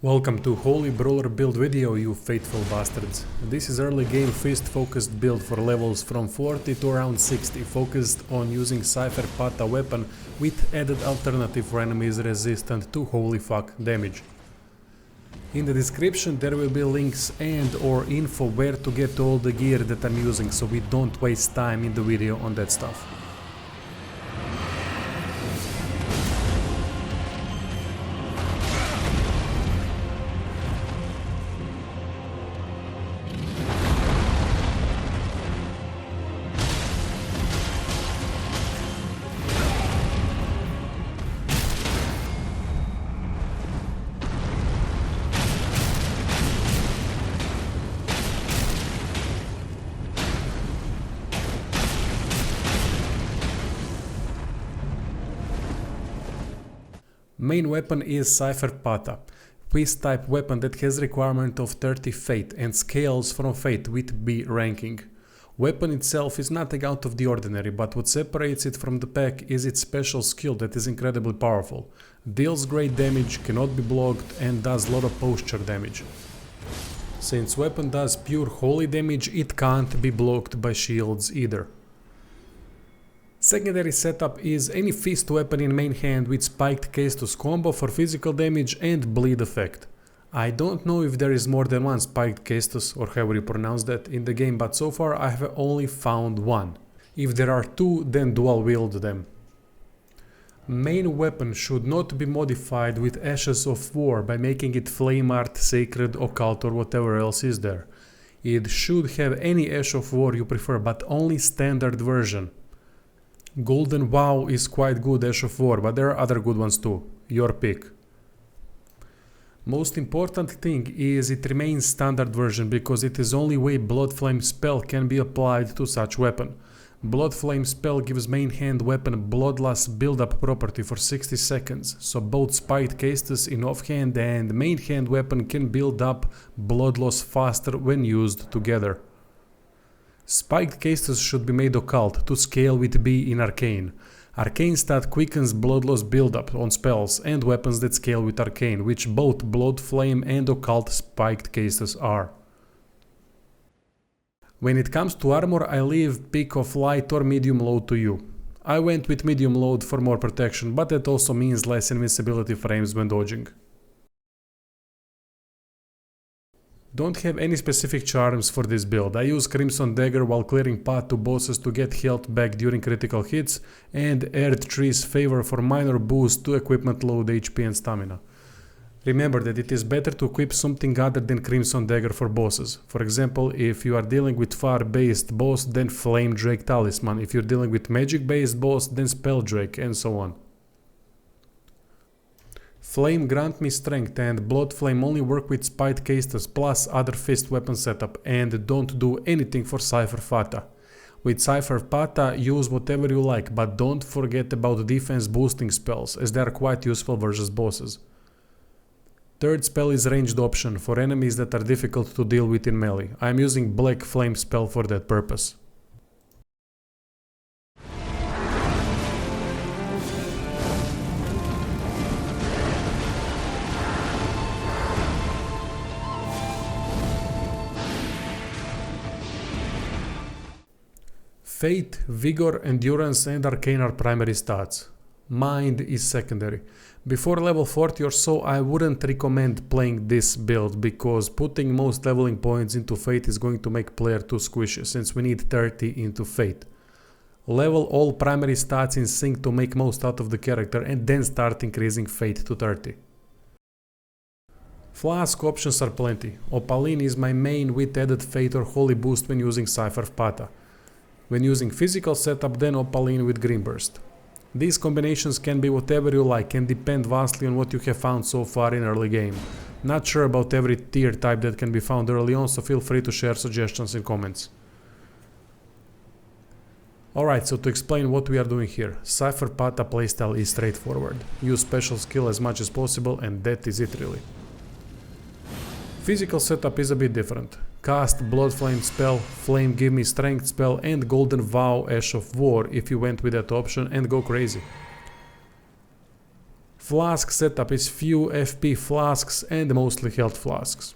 Welcome to Holy Brawler build video, you faithful bastards. This is early game fist focused build for levels from 40 to around 60, focused on using Cypher Pata weapon with added alternative for enemies resistant to holy fuck damage. In the description there will be links and or info where to get all the gear that I'm using, so we don't waste time in the video on that stuff. Main weapon is Cypher Pata, fist type weapon that has requirement of 30 fate and scales from fate with B ranking. Weapon itself is nothing out of the ordinary, but what separates it from the pack is its special skill that is incredibly powerful. Deals great damage, cannot be blocked, and does lot of posture damage. Since weapon does pure holy damage, it can't be blocked by shields either. Secondary setup is any fist weapon in main hand with Spiked Caestus combo for physical damage and bleed effect. I don't know if there is more than one Spiked Caestus, or however you pronounce that, in the game, but so far I have only found one. If there are two, then dual wield them. Main weapon should not be modified with Ashes of War by making it Flame Art, Sacred, Occult or whatever else is there. It should have any Ash of War you prefer, but only standard version. Golden Vow is quite good Ash of War, but there are other good ones too. Your pick. Most important thing is it remains standard version, because it is only way Bloodflame Spell can be applied to such weapon. Bloodflame Spell gives main hand weapon bloodless build-up property for 60 seconds, so both Spiked Caestus in offhand and main hand weapon can build up blood loss faster when used together. Spiked Caestus should be made occult to scale with B in Arcane. Arcane stat quickens blood loss buildup on spells and weapons that scale with Arcane, which both Bloodflame and Occult Spiked Caestus are. When it comes to armor, I leave pick of light or medium load to you. I went with medium load for more protection, but that also means less invincibility frames when dodging. Don't have any specific charms for this build. I use Crimson Dagger while clearing path to bosses to get health back during critical hits, and Earth Tree's Favor for minor boost to equipment load, HP and stamina. Remember that it is better to equip something other than Crimson Dagger for bosses. For example, if you are dealing with fire based boss, then Flame Drake Talisman. If you're dealing with magic based boss, then Spell Drake, and so on. Flame grant me strength, and Bloodflame only work with Spiked Caestus plus other fist weapon setup, and don't do anything for Cypher Pata. With Cypher Pata use whatever you like, but don't forget about defense boosting spells, as they are quite useful versus bosses. Third spell is ranged option for enemies that are difficult to deal with in melee. I am using Black Flame Spell for that purpose. Fate, Vigor, Endurance and Arcane are primary stats. Mind is secondary. Before level 40 or so, I wouldn't recommend playing this build, because putting most leveling points into Fate is going to make player too squishy, since we need 30 into Fate. Level all primary stats in sync to make most out of the character, and then start increasing Fate to 30. Flask options are plenty. Opaline is my main with added Fate or Holy boost when using Cypher Pata. When using physical setup, then Opaline with Green Burst. These combinations can be whatever you like and depend vastly on what you have found so far in early game. Not sure about every tier type that can be found early on, so feel free to share suggestions in comments. Alright, so to explain what we are doing here, Cypher Pata playstyle is straightforward. Use special skill as much as possible, and that is it really. Physical setup is a bit different. Cast Bloodflame Spell, Flame Give Me Strength Spell and Golden Vow Ash of War if you went with that option, and go crazy. Flask setup is few FP flasks and mostly health flasks.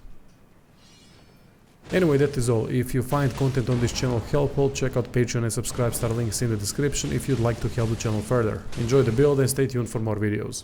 Anyway, that is all. If you find content on this channel helpful, check out Patreon and subscribe star links in the description if you'd like to help the channel further. Enjoy the build and stay tuned for more videos.